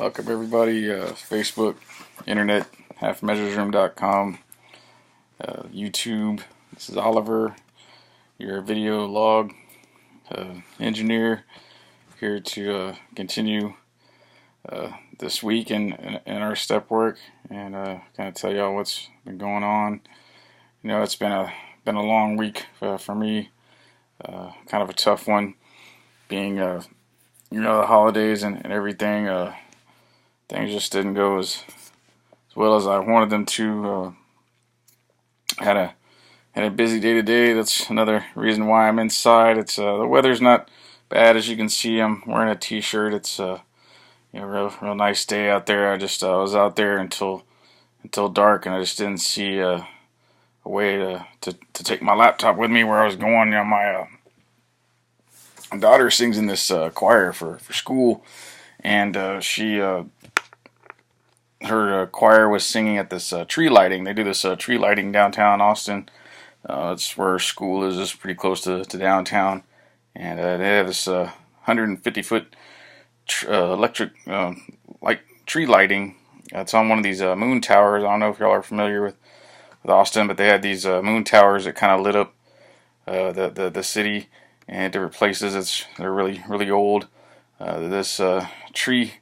Welcome everybody, Facebook, Internet, halfmeasuresroom.com, YouTube. This is Oliver, your video log engineer, here to continue this week in our step work and kind of tell y'all what's been going on. You know, it's been a long week for me, kind of a tough one, being the holidays and everything. Things just didn't go as well as I wanted them to. Had a busy day today. That's another reason why I'm inside. It's the weather's not bad, as you can see. I'm wearing a t-shirt. It's real nice day out there. I was out there until dark, and I just didn't see a way to take my laptop with me where I was going. My daughter sings in this choir for school, and her choir was singing at this tree lighting. They do this tree lighting downtown Austin. It's where her school is. It's pretty close to downtown. And they have this 150-foot electric light tree lighting. It's on one of these moon towers. I don't know if y'all are familiar with Austin, but they had these moon towers that kind of lit up the city and different places. They're really old. This tree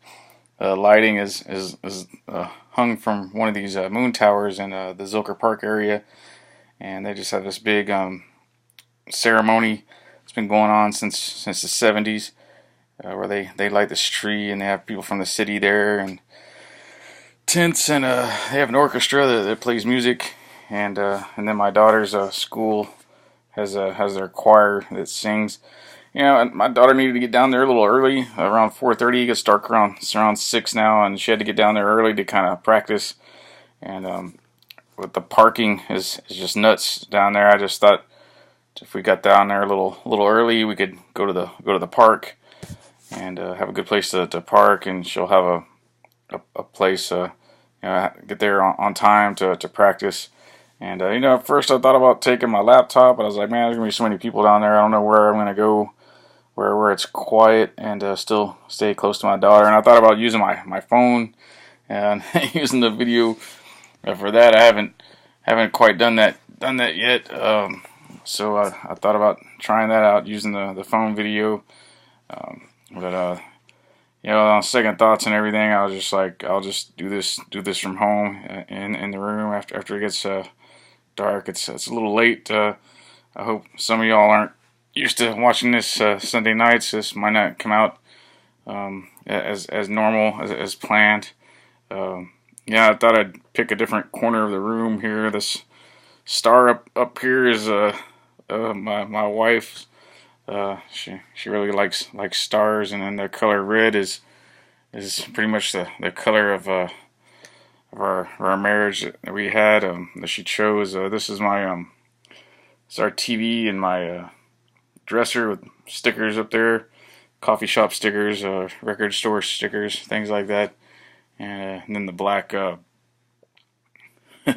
lighting is hung from one of these moon towers in the Zilker Park area, and they just have this big ceremony. It's been going on since the 70s, where they light this tree, and they have people from the city there and tents, and they have an orchestra that plays music, and then my daughter's school has their choir that sings. And my daughter needed to get down there a little early, around 4:30. It gets dark around 6 now, and she had to get down there early to kind of practice. And with the parking is just nuts down there. I just thought if we got down there a little early, we could go to the park and have a good place to park, and she'll have a place get there on time to practice. And at first I thought about taking my laptop, but I was like, man, there's gonna be so many people down there. I don't know where I'm gonna go, where it's quiet and still stay close to my daughter. And I thought about using my phone and using the video for that. I haven't quite done that yet. So I thought about trying that out, using the phone video. But on second thoughts and everything, I was just like, I'll just do this from home in the room after it gets dark. It's a little late. I hope some of y'all aren't used to watching this Sunday nights. This might not come out as normal as planned. I thought I'd pick a different corner of the room here. This star up here is my wife's. She really likes stars, and then the color red is pretty much the color of our marriage that we had, that she chose. This is it's our TV and my dresser with stickers up there, coffee shop stickers, record store stickers, things like that, and then the black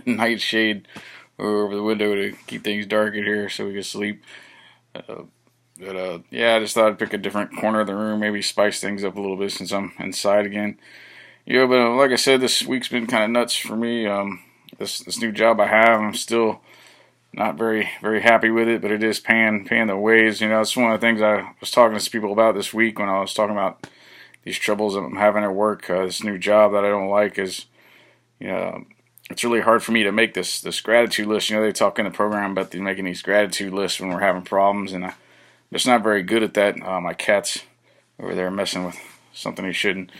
nightshade over the window to keep things dark in here so we can sleep. I just thought I'd pick a different corner of the room, maybe spice things up a little bit since I'm inside again. But like I said, this week's been kind of nuts for me. This new job I have, I'm still not very happy with it, but it is paying the ways. It's one of the things I was talking to some people about this week when I was talking about these troubles that I'm having at work. This new job that I don't like is, it's really hard for me to make this gratitude list. They talk in the program about making these gratitude lists when we're having problems, and I'm just not very good at that. My cat's over there messing with something he shouldn't.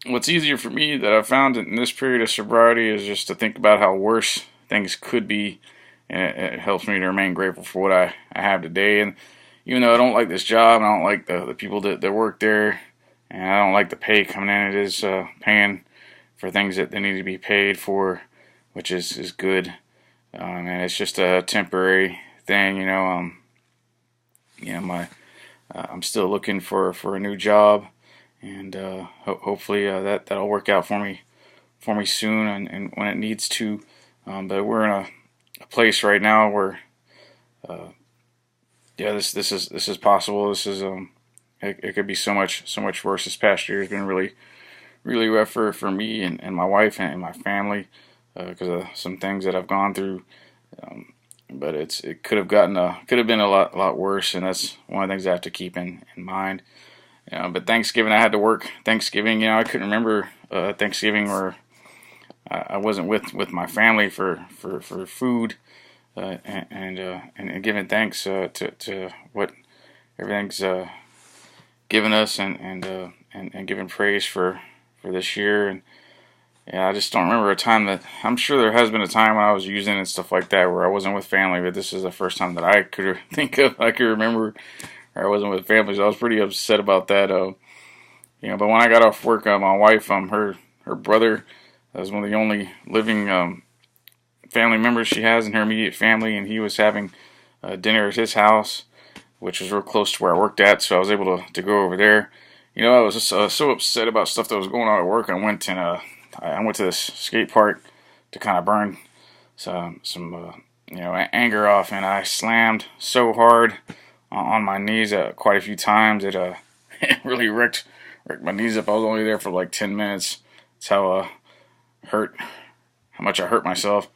What's easier for me that I've found in this period of sobriety is just to think about how worse things could be, and it helps me to remain grateful for what I have today. And even though I don't like this job, I don't like the people that work there, and I don't like the pay coming in, it is paying for things that they need to be paid for, which is good. And it's just a temporary thing. I'm still looking for a new job, and hopefully that'll work out for me soon, and when it needs to. But we're in a place right now where this is possible. This is it could be so much worse. This past year has been really rough for me and my wife and my family because of some things that I've gone through. But it could have been a lot worse, and that's one of the things I have to keep in mind. But Thanksgiving, I had to work Thanksgiving. I couldn't remember Thanksgiving where I wasn't with my family for food and giving thanks to what everything's given us and giving praise for this year. And yeah, I just don't remember a time that I'm sure there has been a time when I was using and stuff like that where I wasn't with family, but this is the first time that I could think of, I could remember where I wasn't with family. So I was pretty upset about that. But when I got off work, my wife, her brother, was one of the only living family members she has in her immediate family, and he was having dinner at his house, which was real close to where I worked at. So I was able to go over there. I was just so upset about stuff that was going on at work. I went to this skate park to kind of burn some anger off, and I slammed so hard on my knees quite a few times. It it really wrecked my knees up. I was only there for like 10 minutes. That's how much I hurt myself.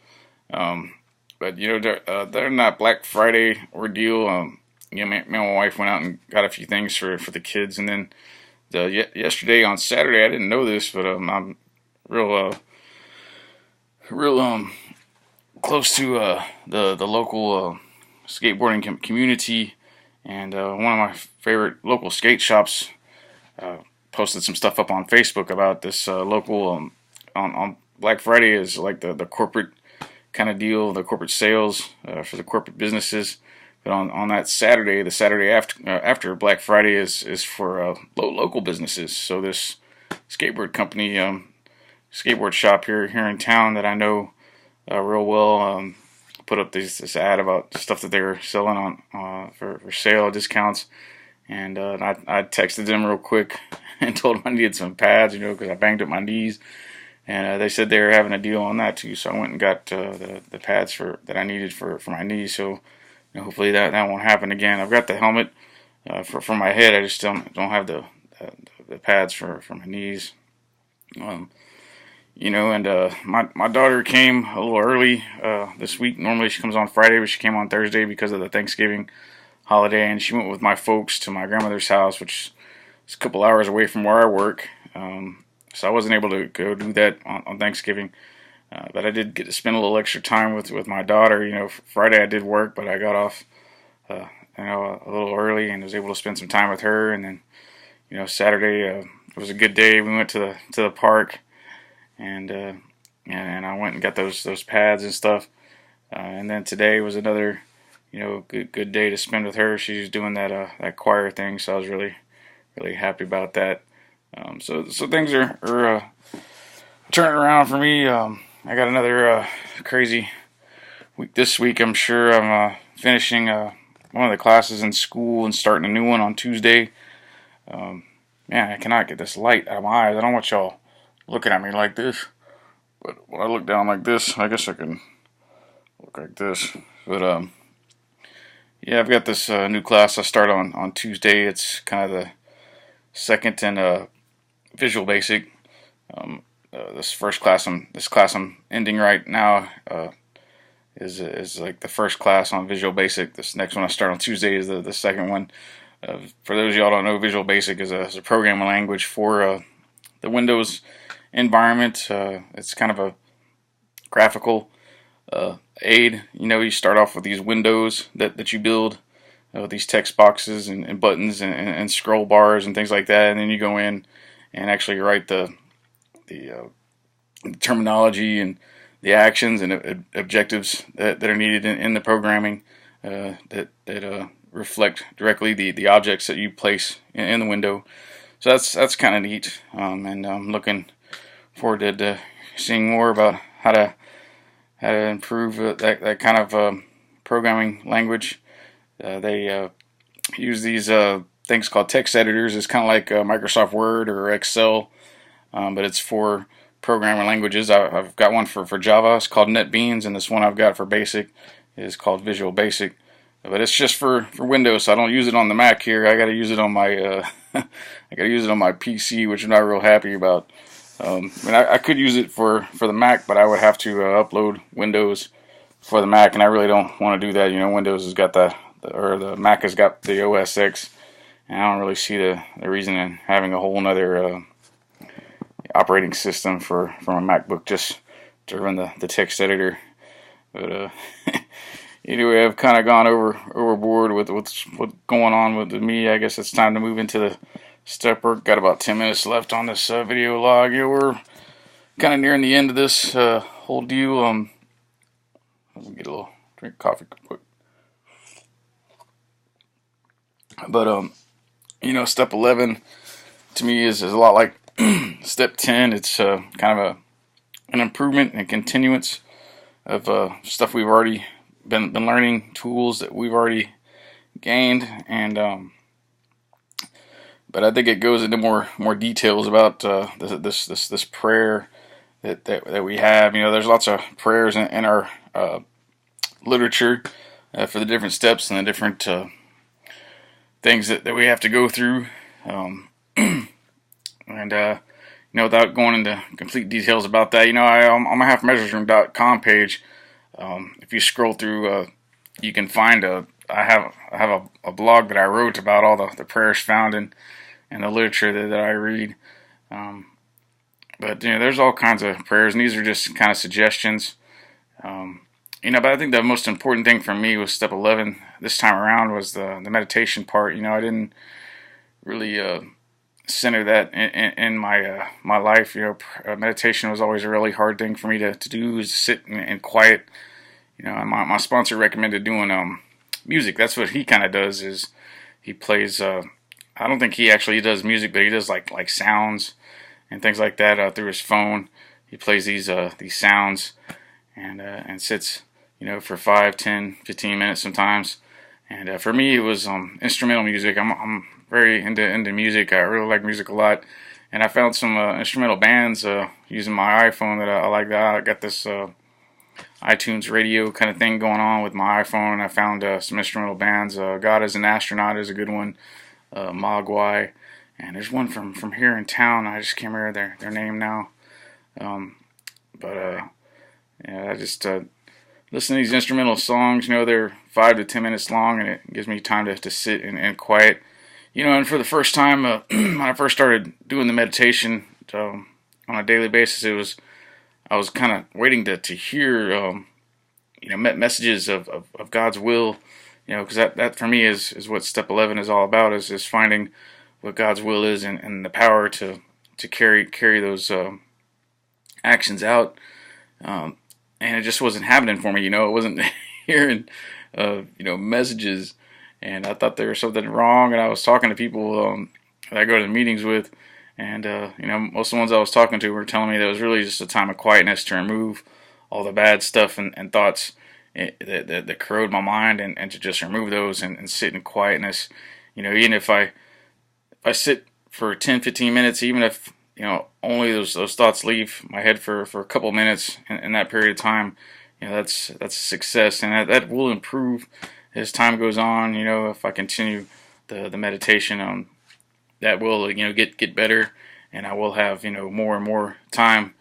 But during that Black Friday ordeal, me and my wife went out and got a few things for the kids, and then yesterday on Saturday, I didn't know this, but I'm real close to the local skateboarding community, and one of my favorite local skate shops posted some stuff up on Facebook about this local on Black Friday is like the corporate kind of deal, the corporate sales for the corporate businesses. But on that Saturday, the Saturday after Black Friday is for local businesses. So this skateboard company, skateboard shop here in town that I know real well, put up this ad about stuff that they were selling on for sale discounts, and I texted them real quick and told them I needed some pads, because I banged up my knees, and they said they were having a deal on that too. So I went and got the pads that I needed for my knees. So hopefully that won't happen again. I've got the helmet for my head. I just don't have the pads for my knees. My daughter came a little early this week. Normally she comes on Friday, but she came on Thursday because of the Thanksgiving holiday, and she went with my folks to my grandmother's house, which is a couple hours away from where I work. So I wasn't able to go do that on Thanksgiving. But I did get to spend a little extra time with my daughter. Friday I did work, but I got off a little early and was able to spend some time with her. And then Saturday it was a good day. We went to the park, and I went and got those pads and stuff. And then today was another good day to spend with her. She's doing that choir thing, so I was really happy about that. So things are turning around for me. I got another crazy week this week. I'm sure I'm finishing one of the classes in school and starting a new one on Tuesday. Man, I cannot get this light out of my eyes. I don't want y'all looking at me like this, but when I look down like this, I guess I can look like this. But yeah, I've got this new class I start on Tuesday. It's kind of the second in Visual Basic. This class I'm ending right now is like the first class on Visual Basic. This next one I start on Tuesday is the second one. For those of y'all who don't know, Visual Basic is a programming language for the Windows environment. It's kind of a graphical aid. You start off with these windows that you build, these text boxes and buttons and scroll bars and things like that, and then you go in and actually write the terminology and the actions and objectives that are needed in the programming that reflect directly the objects that you place in the window. So that's kind of neat, and I'm looking forward to seeing more about how to improve that kind of programming language. They use these things called text editors. It's kind of like Microsoft Word or Excel, but it's for programming languages. I've got one for Java. It's called NetBeans, and this one I've got for Basic is called Visual Basic. but it's just for Windows, so I don't use it on the Mac here. I got to use it on my I got to use it on my PC, which I'm not real happy about. I mean, I could use it for the Mac, but I would have to upload Windows for the Mac, and I really don't want to do that. You know, Windows has got or the Mac has got the OS X, and I don't really see the reason in having a whole nother operating system for a MacBook just to run the text editor. But anyway, I've kind of gone overboard with what's going on with me. I guess it's time to move into the step work. Got about 10 minutes left on this video log. You know, we're kind of nearing the end of this whole deal. Let me get a little drink coffee quick. But you know, step 11 to me is a lot like step 10. It's kind of an improvement and continuance of stuff we've already been learning, tools that we've already gained, and but I think it goes into more details about this prayer that we have. You know, there's lots of prayers in our literature for the different steps and the different things that we have to go through. And you know, without going into complete details about that, you know, on my halfmeasuresroom.com page, if you scroll through, you can find I have a blog that I wrote about all the prayers found in the literature that I read. But you know, there's all kinds of prayers, and these are just kind of suggestions. You know, but I think the most important thing for me was step 11 this time around was the meditation part. You know, I didn't really center that in my life. You know, meditation was always a really hard thing for me to do, is sit in quiet. You know, my sponsor recommended doing music. That's what he kind of does, is he plays. I don't think he actually does music, but he does like sounds and things like that through his phone. He plays these sounds and sits, you know, for 5, 10, 15 minutes sometimes. And for me, it was instrumental music. I'm very into music. I really like music a lot, and I found some instrumental bands using my iPhone that I like. That I got this iTunes radio kind of thing going on with my iPhone, and I found some instrumental bands. God is an Astronaut is a good one. Mogwai, and there's one from here in town. I just can't remember their name now. But yeah, I just listen to these instrumental songs. You know, they're 5 to 10 minutes long, and it gives me time to sit and quiet. You know, and for the first time, when I first started doing the meditation on a daily basis, I was kind of waiting to hear you know, messages of God's will. You know, because that for me is what step 11 is all about, is finding what God's will is, and the power to carry those actions out. And it just wasn't happening for me. You know, it wasn't hearing you know, messages, and I thought there was something wrong. And I was talking to people that I go to the meetings with, and you know, most of the ones I was talking to were telling me that it was really just a time of quietness to remove all the bad stuff and thoughts that corrode my mind, and to just remove those and sit in quietness. You know, even if I sit for 10, 15 minutes, even if, you know, only those thoughts leave my head for a couple minutes in that period of time, you know, that's a success, and that will improve as time goes on. You know, if I continue the meditation, that will, you know, get better, and I will have, you know, more and more time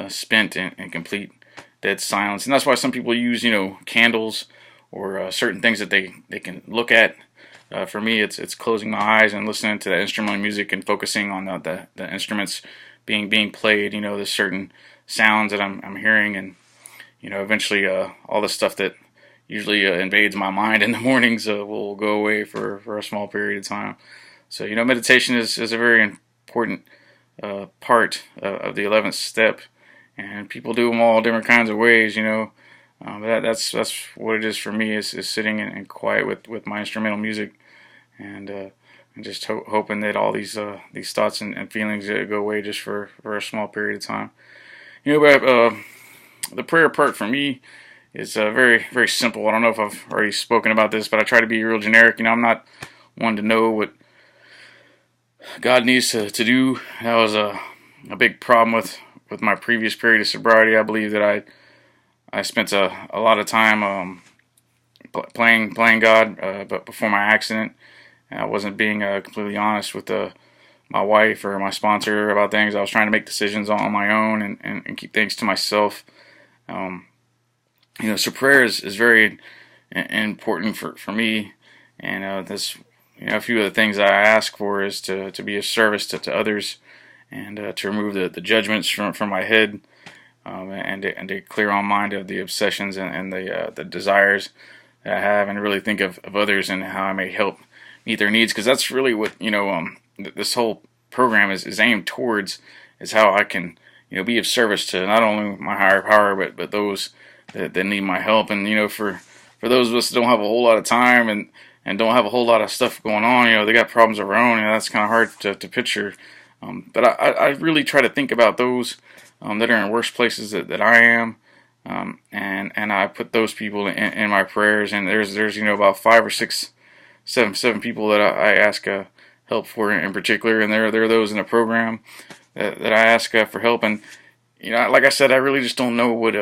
spent in complete dead silence. And that's why some people use, you know, candles or certain things that they can look at. For me, it's closing my eyes and listening to the instrumental music and focusing on the instruments being played. You know, the certain sounds that I'm hearing, and you know, eventually all the stuff that usually invades my mind in the mornings will go away for a small period of time. So, you know, meditation is a very important part of the 11th step, and people do them all different kinds of ways. You know, but that's what it is for me, is sitting in quiet with my instrumental music, and just hoping that all these thoughts and feelings go away just for a small period of time. You know, but the prayer part for me is very, very simple. I don't know if I've already spoken about this, but I try to be real generic. You know, I'm not one to know what God needs to do. That was a big problem with my previous period of sobriety. I believe that I spent a lot of time playing God, but before my accident, I wasn't being completely honest with my wife or my sponsor about things. I was trying to make decisions on my own and keep things to myself. Um, so prayer is very important for me, and this, a few of the things that I ask for is to be of service to others, and to remove the judgments from my head, and to clear my mind of the obsessions and the desires that I have, and really think of others and how I may help meet their needs, because that's really what this whole program is aimed towards, is how I can be of service to not only my higher power but those that need my help. And for those of us that don't have a whole lot of time and don't have a whole lot of stuff going on, they got problems of their own, that's kind of hard to picture. But I really try to think about those that are in worse places that I am, and I put those people in my prayers. And there's about 5 or 6, 7 people that I ask help for in particular, and there are those in the program that I ask for help. And like I said, I really just don't know what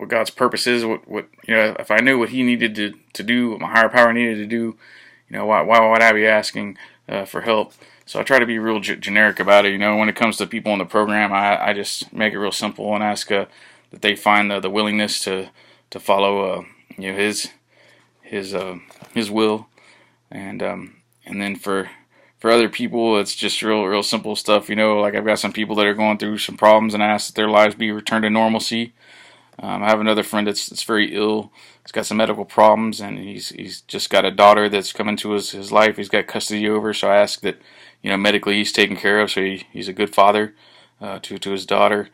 God's purpose is. What if I knew what He needed to do, what my higher power needed to do, why would I be asking for help? So I try to be real generic about it. When it comes to people in the program, I just make it real simple and ask that they find the willingness to follow His will, and then for other people, it's just real simple stuff. Like I've got some people that are going through some problems, and I ask that their lives be returned to normalcy. I have another friend that's very ill. He's got some medical problems, and he's just got a daughter that's come into his life. He's got custody over, so I ask that medically he's taken care of, so he's a good father to his daughter.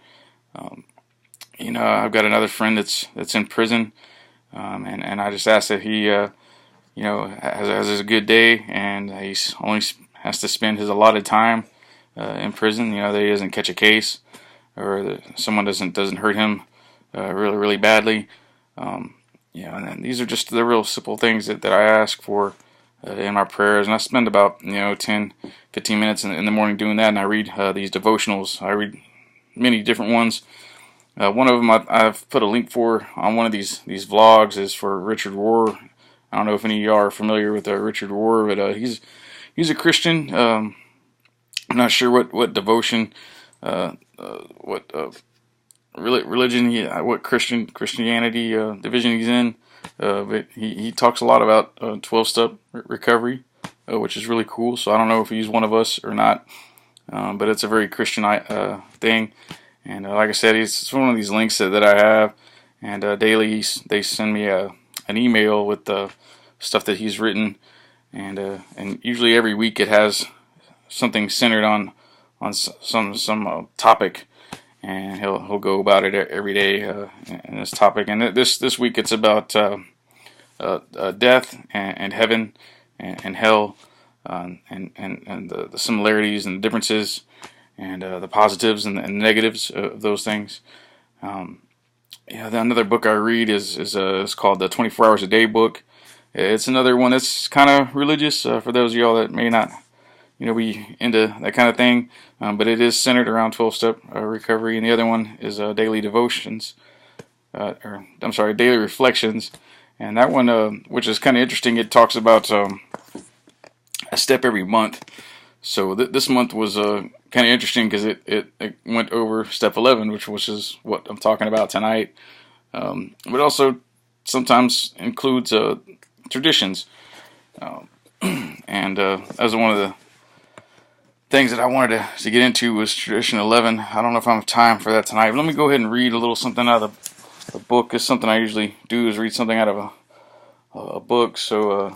I've got another friend that's in prison, and I just ask that he has a good day, and he's only has to spend his allotted time in prison. That he doesn't catch a case, or that someone doesn't hurt him really badly. And then these are just the real simple things that I ask for in my prayers. And I spend about 10, 15 minutes in the morning doing that, and I read these devotionals. I read many different ones. One of them I've put a link for on one of these vlogs is for Richard Rohr. I don't know if any of y'all are familiar with Richard Rohr, but he's a Christian. I'm not sure what devotion, what religion, what Christianity division he's in, but he talks a lot about 12-step recovery, which is really cool. So I don't know if he's one of us or not, but it's a very Christian thing. And like I said, it's one of these links that I have, and daily they send me an email with the stuff that he's written, and usually every week it has something centered on some topic, and he'll go about it every day in this topic. And this week it's about death and heaven and hell, and the similarities and the differences, and the positives and the negatives of those things. Another book I read is called the 24 Hours a Day book. It's another one that's kind of religious for those of y'all that may not be into that kind of thing, but it is centered around 12-step recovery. And the other one is daily devotions, daily reflections. And that one, which is kind of interesting, it talks about a step every month. So this month was kind of interesting because it went over step 11, which is what I'm talking about tonight. But also sometimes includes traditions. And as one of the things that I wanted to get into was tradition 11. I don't know if I have time for that tonight, but let me go ahead and read a little something out of the book. It's something I usually do, is read something out of a book. So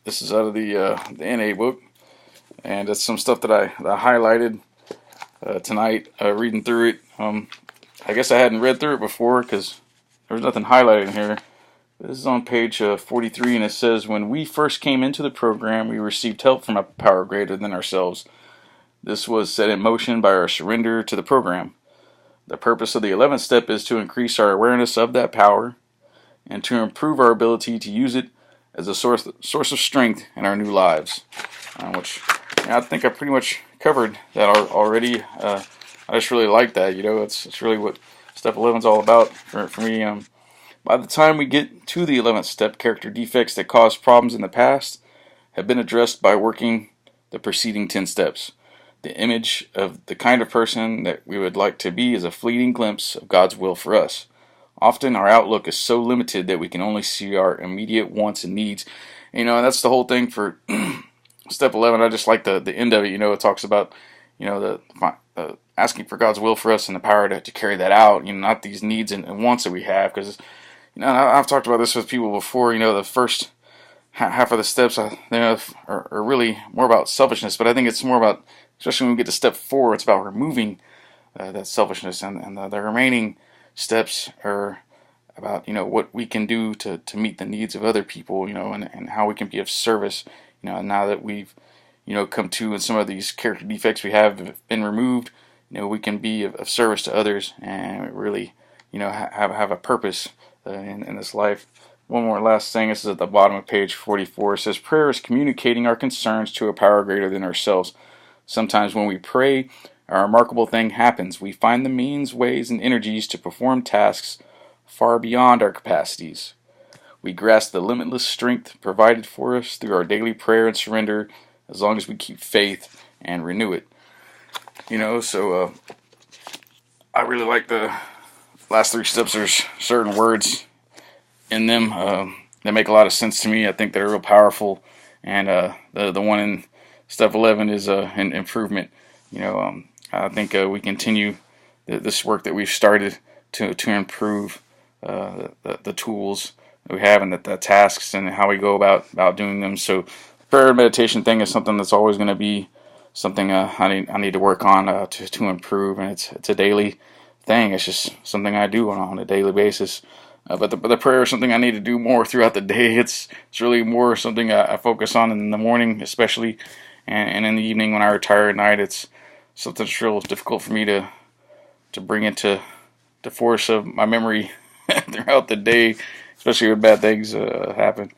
this is out of the NA book, and it's some stuff that I highlighted tonight, reading through it. I guess I hadn't read through it before because there was nothing highlighted in here. This is on page 43, and it says, "When we first came into the program, we received help from a power greater than ourselves. This was set in motion by our surrender to the program. The purpose of the 11th step is to increase our awareness of that power and to improve our ability to use it as a source of strength in our new lives." Which I think I pretty much covered that already. I just really like that. It's really what step 11 is all about for me. By the time we get to the 11th step, character defects that caused problems in the past have been addressed by working the preceding 10 steps. The image of the kind of person that we would like to be is a fleeting glimpse of God's will for us. Often our outlook is so limited that we can only see our immediate wants and needs. And that's the whole thing for step 11. I just like the end of it. It talks about, the asking for God's will for us and the power to carry that out. Not these needs and wants that we have. Because, I've talked about this with people before. The first half of the steps are really more about selfishness. But I think it's more about, especially when we get to step 4, it's about removing that selfishness. And the remaining steps are about, what we can do to meet the needs of other people, and how we can be of service, now that we've, come to, and some of these character defects we have been removed, we can be of service to others and really, have a purpose in this life. One more last thing. This is at the bottom of page 44. It says, prayer is communicating our concerns to a power greater than ourselves. Sometimes when we pray, a remarkable thing happens. We find the means, ways, and energies to perform tasks far beyond our capacities. We grasp the limitless strength provided for us through our daily prayer and surrender, as long as we keep faith and renew it. So I really like the last 3 steps. There's certain words in them that make a lot of sense to me. I think they're real powerful. And the one in step 11 is an improvement. I think we continue this work that we've started to improve the tools that we have, and the tasks and how we go about doing them. So prayer and meditation thing is something that's always going to be something I need to work on to improve, and it's a daily thing. It's just something I do on a daily basis. But the prayer is something I need to do more throughout the day. It's really more something I focus on in the morning, especially, and in the evening when I retire at night. It's something that's real difficult for me to bring into the force of my memory throughout the day, especially when bad things happen.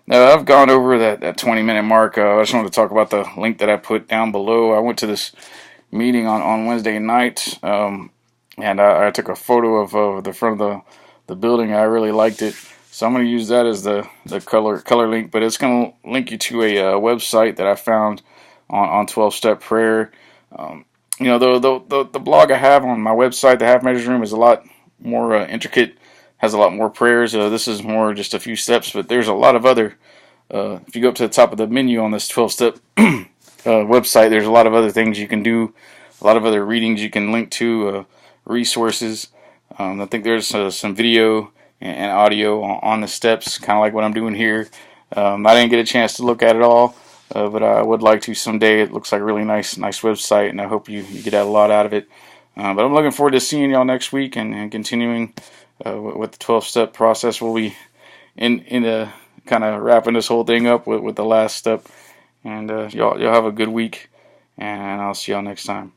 Now, I've gone over that 20-minute mark. I just wanted to talk about the link that I put down below. I went to this meeting on Wednesday night, and I took a photo of the front of the building. I really liked it, so I'm going to use that as the color link. But it's going to link you to a website that I found on 12-step prayer. The blog I have on my website, the Half Measures Room, is a lot more intricate, has a lot more prayers. This is more just a few steps, but there's a lot of other, if you go up to the top of the menu on this 12-step website, there's a lot of other things you can do, a lot of other readings you can link to, resources. I think there's some video and audio on the steps, kind of like what I'm doing here. I didn't get a chance to look at it all, but I would like to someday. It looks like a really nice website, and I hope you get a lot out of it. But I'm looking forward to seeing y'all next week and continuing with the 12-step process. We'll be in kind of wrapping this whole thing up with the last step. And y'all have a good week, and I'll see y'all next time.